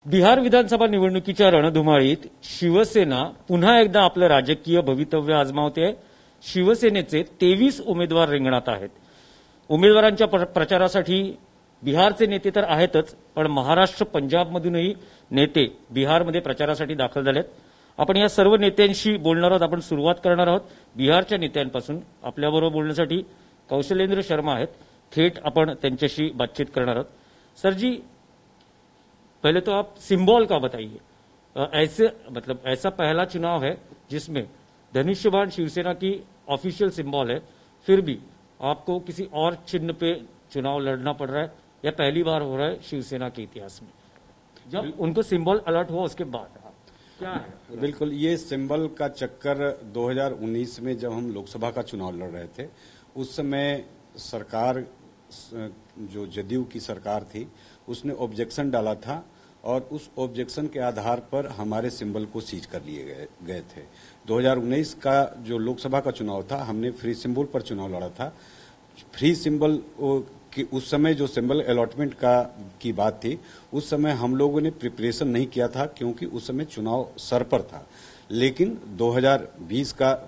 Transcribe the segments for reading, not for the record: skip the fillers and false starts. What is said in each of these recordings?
बिहार विधानसभा निवडणुकीच्या रणधुमाळीत शिवसेना पुन्हा एकदा आपलं राजकीय भवितव्य आजमावते. शिवसेनेचे 23 उमेदवार रिंगणात आहेत. उमेदवारांच्या प्रचारासाठी बिहारचे नेते तर आहेतच, पण महाराष्ट्र पंजाबमधूनही नेते बिहारमध्ये प्रचारासाठी दाखल झालेत. आपण या सर्व नेत्यांशी बोलणार आहोत. आपण सुरुवात करणार आहोत बिहारच्या नेत्यांपासून. आपल्याबरोबर बोलण्यासाठी कौशलेंद्र शर्मा आहेत. थेट आपण त्यांच्याशी बातचीत करणार आहोत. सर जी, पहले तो आप सिंबल का बताइए. ऐसे मतलब ऐसा पहला चुनाव है जिसमें धनुष्यबाण शिवसेना की ऑफिशियल सिंबल है, फिर भी आपको किसी और चिन्ह पे चुनाव लड़ना पड़ रहा है, या पहली बार हो रहा है शिवसेना के इतिहास में जब उनको सिंबल अलर्ट हुआ उसके बाद क्या है? बिल्कुल, ये सिंबल का चक्कर 2019 में जब हम लोकसभा का चुनाव लड़ रहे थे, उस समय सरकार जो जदयू की सरकार थी उसने ऑब्जेक्शन डाला था और उस ऑब्जेक्शन के आधार पर हमारे सिंबल को सीज कर लिए गए थे. 2019 का जो लोकसभा का चुनाव था, हमने फ्री सिंबल पर चुनाव लड़ा था. फ्री सिंबल कि उस समय जो सिंबल अलॉटमेंट की बात थी, उस समय हम लोगों ने प्रिपरेशन नहीं किया था क्योंकि उस समय चुनाव सर पर था. लेकिन 2020 का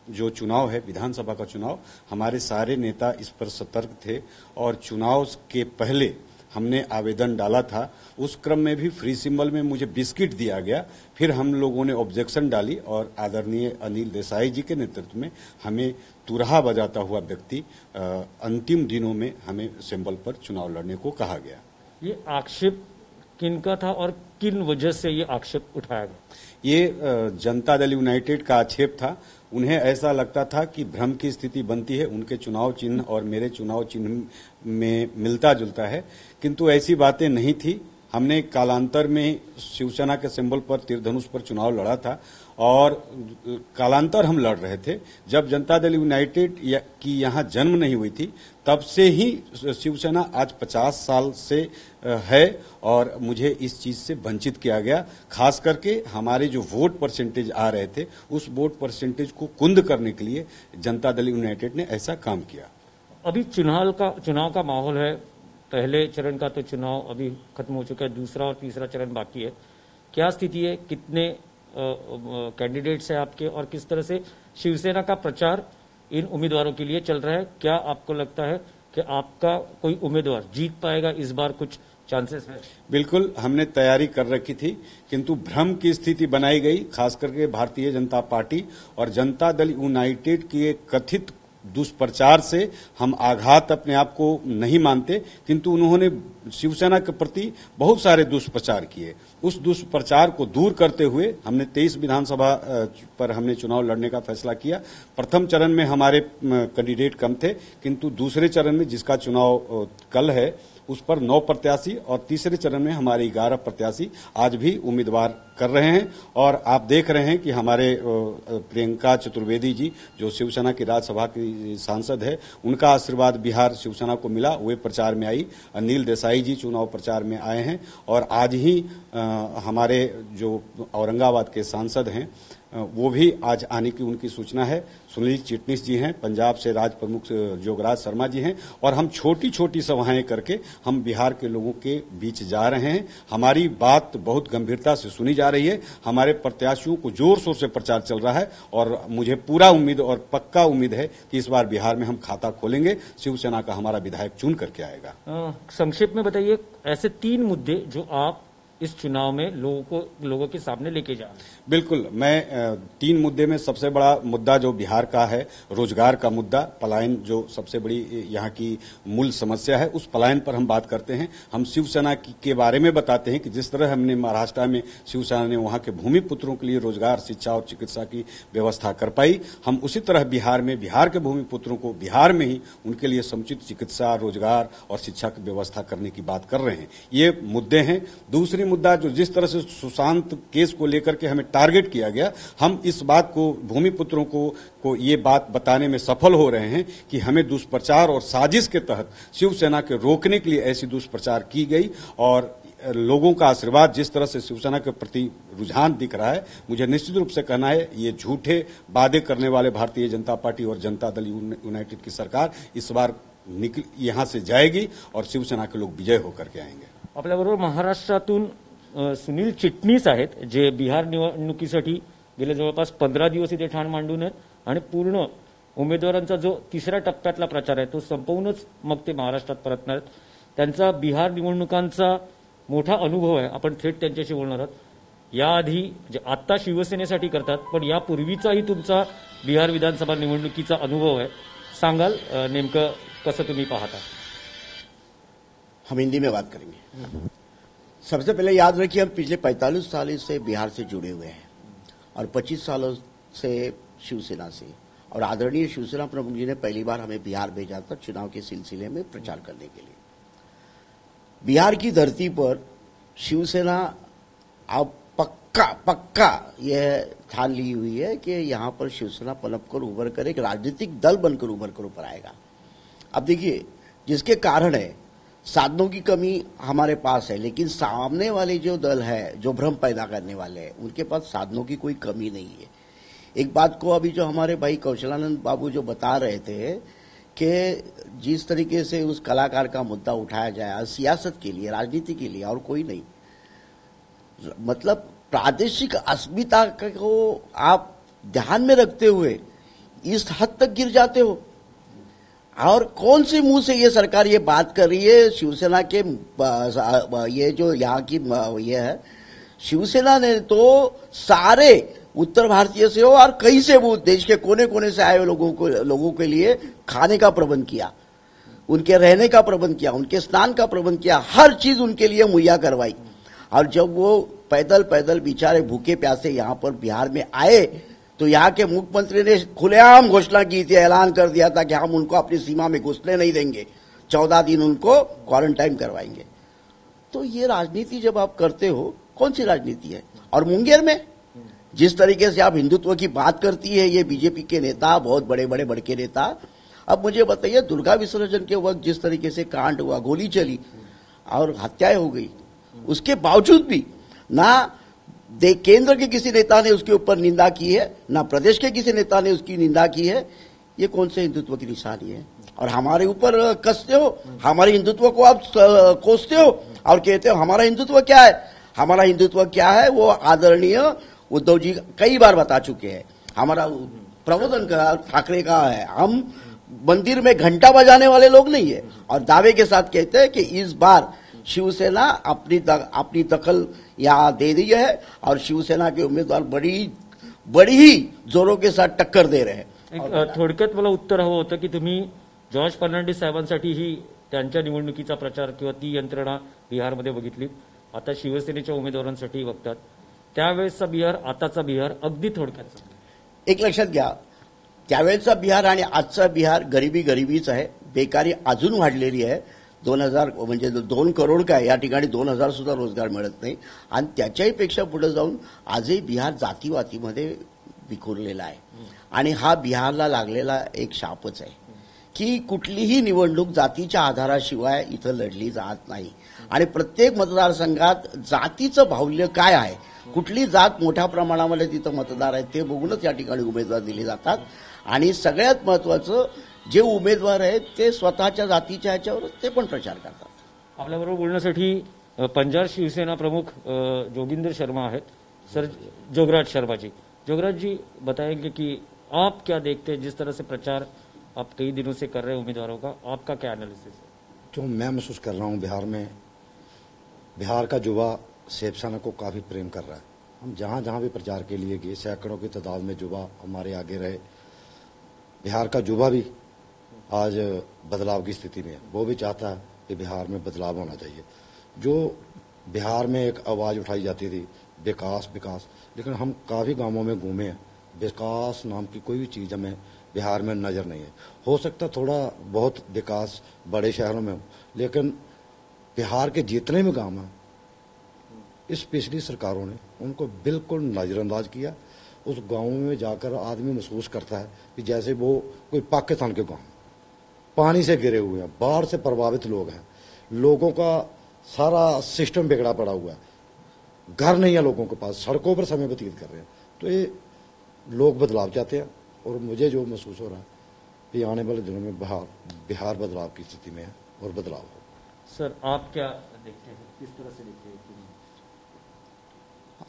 जो चुनाव है, विधानसभा का चुनाव, हमारे सारे नेता इस पर सतर्क थे और चुनाव के पहले हमने आवेदन डाला था. उस क्रम में भी फ्री सिंबल में मुझे बिस्किट दिया गया. फिर हम लोगों ने ऑब्जेक्शन डाली और आदरणीय अनिल देसाई जी के नेतृत्व में हमें तुरहा बजाता हुआ व्यक्ति अंतिम दिनों में हमें सिंबल पर चुनाव लड़ने को कहा गया. ये आक्षेप किनका था और किन वजह से ये आक्षेप उठाया गया? ये जनता दल यूनाइटेड का आक्षेप था. उन्हें ऐसा लगता था कि भ्रम की स्थिति बनती है, उनके चुनाव चिन्ह और मेरे चुनाव चिन्ह में मिलता जुलता है, किंतु ऐसी बातें नहीं थी. हमने कालांतर में शिवसेना के सिंबल पर तीरधनुष पर चुनाव लड़ा था और कालांतर हम लड़ रहे थे. जब जनता दल यूनाइटेड की यहाँ जन्म नहीं हुई थी, तब से ही शिवसेना आज 50 साल से है और मुझे इस चीज से वंचित किया गया. खास करके हमारे जो वोट परसेंटेज आ रहे थे, उस वोट परसेंटेज को कुंद करने के लिए जनता दल यूनाइटेड ने ऐसा काम किया. अभी चुनाव का माहौल है. पहले चरण का तो चुनाव अभी खत्म हो चुका है, दूसरा और तीसरा चरण बाकी है. क्या स्थिति है? कितने कैंडिडेट्स हैं आपके और किस तरह से शिवसेना का प्रचार इन उम्मीदवारों के लिए चल रहा है? क्या आपको लगता है कि आपका कोई उम्मीदवार जीत पाएगा इस बार? कुछ चांसेस है? बिल्कुल, हमने तैयारी कर रखी थी, किंतु भ्रम की स्थिति बनाई गई, खास करके भारतीय जनता पार्टी और जनता दल यूनाइटेड की एक कथित दुष्प्रचार से हम आघात अपने आप को नहीं मानते, किंतु उन्होंने शिवसेना के प्रति बहुत सारे दुष्प्रचार किए. उस दुष्प्रचार को दूर करते हुए हमने 23 विधानसभा पर हमने चुनाव लड़ने का फैसला किया. प्रथम चरण में हमारे कैंडिडेट कम थे, किंतु दूसरे चरण में जिसका चुनाव कल है उस पर 9 प्रत्याशी और तीसरे चरण में हमारे 11 प्रत्याशी आज भी उम्मीदवार कर रहे हैं. और आप देख रहे हैं कि हमारे प्रियंका चतुर्वेदी जी, जो शिवसेना की राज्यसभा की सांसद है, उनका आशीर्वाद बिहार शिवसेना को मिला, वे प्रचार में आई. अनिल देसाई जी चुनाव प्रचार में आए हैं और आज ही हमारे जो औरंगाबाद के सांसद हैं वो भी आज आने की उनकी सूचना है. सुनील चिटनीस जी हैं, पंजाब से राज्य प्रमुख जोगराज शर्मा जी हैं, और हम छोटी छोटी सभाएं करके हम बिहार के लोगों के बीच जा रहे हैं. हमारी बात बहुत गंभीरता से सुनी जा रही है. हमारे प्रत्याशियों को जोर शोर से प्रचार चल रहा है और मुझे पूरा उम्मीद और पक्का उम्मीद है कि इस बार बिहार में हम खाता खोलेंगे. शिवसेना का हमारा विधायक चुन करके आएगा. संक्षेप में बताइए ऐसे 3 मुद्दे जो आप इस चुनाव में लोगों के सामने लेके जा रहे हैं. बिल्कुल, मैं 3 मुद्दे में सबसे बड़ा मुद्दा जो बिहार का है, रोजगार का मुद्दा, पलायन जो सबसे बड़ी यहाँ की मूल समस्या है, उस पलायन पर हम बात करते हैं. हम शिवसेना के बारे में बताते हैं कि जिस तरह हमने महाराष्ट्र में शिवसेना ने वहाँ के भूमि पुत्रों के लिए रोजगार, शिक्षा और चिकित्सा की व्यवस्था कर पाई, हम उसी तरह बिहार में बिहार के भूमि पुत्रों को बिहार में ही उनके लिए समुचित चिकित्सा, रोजगार और शिक्षा की व्यवस्था करने की बात कर रहे हैं. ये मुद्दे हैं. दूसरी मुद्दा जो जिस तरह से सुशांत केस को लेकर के हमें टारगेट किया गया, हम इस बात को भूमि पुत्रों को ये बात बताने में सफल हो रहे हैं कि हमें दुष्प्रचार और साजिश के तहत शिवसेना के रोकने के लिए ऐसी दुष्प्रचार की गई. और लोगों का आशीर्वाद जिस तरह से शिवसेना के प्रति रुझान दिख रहा है, मुझे निश्चित रूप से कहना है ये झूठे वादे करने वाले भारतीय जनता पार्टी और जनता दल यूनाइटेड की सरकार इस बार यहां से जाएगी और शिवसेना के लोग विजय होकर के आएंगे. आपल्याबरोबर महाराष्ट्रातून सुनील चिटणीस आहेत, जे बिहार निवडणुकीसाठी गेले जवळपास 15 दिवस इथे ठाण मांडून आहेत आणि पूर्ण उमेदवारांचा जो तिसऱ्या टप्प्यातला प्रचार आहे तो संपवूनच मग ते महाराष्ट्रात परतणार आहेत. त्यांचा बिहार निवडणुकांचा मोठा अनुभव आहे. आपण थेट त्यांच्याशी बोलणार आहोत. याआधी म्हणजे आता शिवसेनेसाठी करतात, पण यापूर्वीचाही तुमचा बिहार विधानसभा निवडणुकीचा अनुभव आहे. सांगाल नेमकं कसं तुम्ही पाहता? हम हिंदी में बात करेंगे। सबसे पहले याद रखिए, हम पिछले 45 साल से बिहार से जुड़े हुए हैं और 25 सालों से शिवसेना से, और आदरणीय शिवसेना प्रमुख जी ने पहली बार हमें बिहार भेजा था चुनाव के सिलसिले में प्रचार करने के लिए। बिहार की धरती पर शिवसेना अब पक्का यह ठान ली हुई है कि यहां पर शिवसेना पनप कर उभर कर एक राजनीतिक दल बनकर उभर कर ऊपर आएगा। अब देखिए, जिसके कारण है साधनों की कमी हमारे पास है, लेकिन सामने वाले जो दल है, जो भ्रम पैदा करने वाले हैं, उनके पास साधनों की कोई कमी नहीं है। एक बात को अभी जो हमारे भाई कौशलानंद बाबू जो बता रहे थे कि जिस तरीके से उस कलाकार का मुद्दा उठाया जाए सियासत के लिए, राजनीति के लिए, और कोई नहीं, मतलब प्रादेशिक अस्मिता को आप ध्यान में रखते हुए इस हद तक गिर जाते हो। और कौन से मुंह से ये सरकार ये बात कर रही है? शिवसेना के ये जो यहाँ की ये है, शिवसेना ने तो सारे उत्तर भारतीय से हो और कहीं से वो देश के कोने कोने से आए लोगों के लिए खाने का प्रबंध किया, उनके रहने का प्रबंध किया, उनके स्नान का प्रबंध किया, हर चीज उनके लिए मुहैया करवाई। और जब वो पैदल बेचारे भूखे प्यासे यहाँ पर बिहार में आए तो यहाँ के मुख्यमंत्री ने खुलेआम घोषणा की थी, ऐलान कर दिया था कि हम उनको अपनी सीमा में घुसने नहीं देंगे, 14 दिन उनको क्वारंटाइन करवाएंगे। तो ये राजनीति जब आप करते हो, कौन सी राजनीति है? और मुंगेर में जिस तरीके से आप हिंदुत्व की बात करती है ये बीजेपी के नेता, बहुत बड़े बड़के नेता, अब मुझे बताइए, दुर्गा विसर्जन के वक्त जिस तरीके से कांड हुआ, गोली चली और हत्याएं हो गई, उसके बावजूद भी ना केंद्र के किसी नेता ने उसके ऊपर निंदा की है, ना प्रदेश के किसी नेता ने उसकी निंदा की है। ये कौन से हिंदुत्व की निशानी है? और हमारे ऊपर कसते हो, हमारे हिंदुत्व को आप कोसते हो और कहते हो हमारा हिंदुत्व क्या है। हमारा हिंदुत्व क्या है वो आदरणीय उद्धव जी कई बार बता चुके हैं। हमारा प्रबोधन ठाकरे का है, हम मंदिर में घंटा बजाने वाले लोग नहीं है, और दावे के साथ कहते हैं कि इस बार शिवसेना अपनी दखल यहाँ दे दी है और शिवसेना के उम्मीदवार बड़ी ही जोरों के साथ टक्कर दे रहे हैं। थोडक्यात मला उत्तर हवं होतं की तुम्ही जॉर्ज फर्नांडिस साहेबांसाठीही त्यांच्या निवडणुकीचा प्रचार किंवा ती यंत्रणा बिहारमध्ये बघितली, आता शिवसेनेच्या उमेदवारांसाठी बघतात, त्यावेळेसचा बिहार आताचा बिहार अगदी थोडक्यात एक लक्षात घ्या, त्यावेळेचा बिहार आणि आजचा बिहार गरिबीच आहे, बेकारी अजून वाढलेली आहे। 2000 म्हणजे 2 करोड काय या ठिकाणी 2000 सुद्धा रोजगार मिळत नाही, आणि त्याच्याही पेक्षा पुढे जाऊन आजही बिहार जातीवातीमध्ये विखुरलेला आहे। आणि हा बिहारला लागलेला एक शापच आहे की कुठलीही निवडणूक जातीच्या आधाराशिवाय इथं लढली जात नाही, आणि प्रत्येक मतदारसंघात जातीचं बाहुल्य काय आहे, कुठली जात मोठ्या प्रमाणामध्ये तिथं मतदार आहेत ते बघूनच या ठिकाणी उमेदवार दिले जातात। आणि सगळ्यात महत्वाचं, जे उमेदवार आहेत ते स्वतःच्या जातीच्या ह्याच्यावर ते पण प्रचार करतात। आपल्याबरोबर बोलण्यासाठी पंजाब शिवसेना प्रमुख जोगिंदर शर्मा आहेत। सर, जोगराज शर्मा जी, जोगराज जी बताएंगे कि आप क्या देखते हैं, जिस तरह से प्रचार आप कई दिनों से कर रहे हैं उम्मीदवारों का, आपका क्या एनालिसिस है? जो मैं महसूस कर रहा हूं, बिहार का युवा शिवसेना को काफी प्रेम कर रहा है। हम जहां जहां भी प्रचार के लिए गए, सैकड़ों की तादाद में युवा हमारे आगे रहे। बिहार का युवा भी आज बदलाव की स्थिति में है, वो भी चाहता है कि बिहार में बदलाव होना चाहिए। जो बिहार में एक आवाज उठाई जाती थी विकास, लेकिन हम काफी गांवों में घूमे हैं, विकास नाम की कोई भी चीज हमें बिहार में नजर नहीं है। हो सकता थोड़ा बहुत विकास बड़े शहरों में हो, लेकिन बिहार के जितने भी गांव हैं, इस पिछली सरकारों ने उनको बिल्कुल नजरअंदाज किया। उस गांव में जाकर आदमी महसूस करता है कि जैसे वो कोई पाकिस्तान के गांव, पानी से घिरे हुए हैं, बाढ़ से प्रभावित लोग हैं, लोगों का सारा सिस्टम बिगड़ा पड़ा हुआ है, घर नहीं है लोगों के पास, सड़कों पर समय व्यतीत कर रहे हैं। तो ये लोग बदलाव चाहते हैं, और मुझे जो महसूस हो रहा है कि आने वाले दिनों में बिहार बदलाव की स्थिति में है और बदलाव हो। सर, आप क्या देखते हैं, किस तरह से देखते हैं?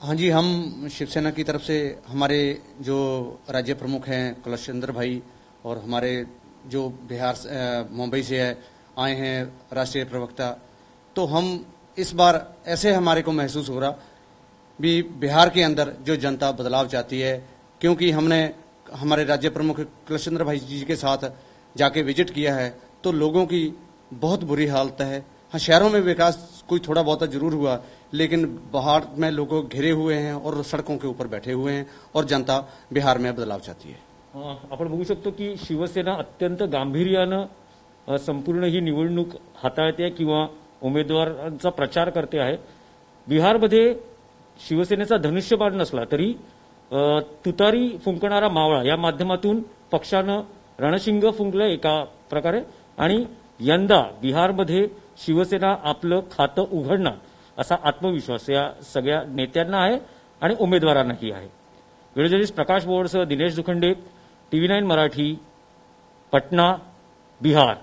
हाँ जी, हम शिवसेना की तरफ से हमारे जो राज्य प्रमुख हैं कैलाश चंद्र भाई और हमारे जो बिहार मुंबई से आए हैं राष्ट्रीय प्रवक्ता, तो हम इस बार ऐसे हमारे को महसूस हो रहा भी बिहार के अंदर जो जनता बदलाव चाहती है, क्योंकि हमने हमारे राज्य प्रमुख कैलाश चंद्र भाई जी के साथ जाके विजिट किया है तो लोगों की बहुत बुरी हालत है। हाँ, शहरों में विकास कोई थोड़ा बहुत जरूर हुआ, लेकिन बाहर में लोग घिरे हुए हैं और सड़कों के ऊपर बैठे हुए हैं और जनता बिहार में बदलाव चाहती है। आपण बघू शकतो की शिवसेना अत्यंत गांभीर्यानं संपूर्ण ही निवडणूक हाताळते किंवा उमेदवारांचा प्रचार करते आहे। बिहारमध्ये शिवसेनेचा धनुष्यबाण नसला तरी तुतारी फुंकणारा मावळा या माध्यमातून पक्षानं रणशिंग फुंकलं एका प्रकारे, आणि यंदा बिहारमध्ये शिवसेना आपलं खातं उघडणार असा आत्मविश्वास या सगळ्या नेत्यांना आहे आणि उमेदवारांनाही आहे। व्हिडिओ जर्नलिस्ट प्रकाश बोरसह दिनेश दुखंडे, TV9 मराठी, पटना, बिहार।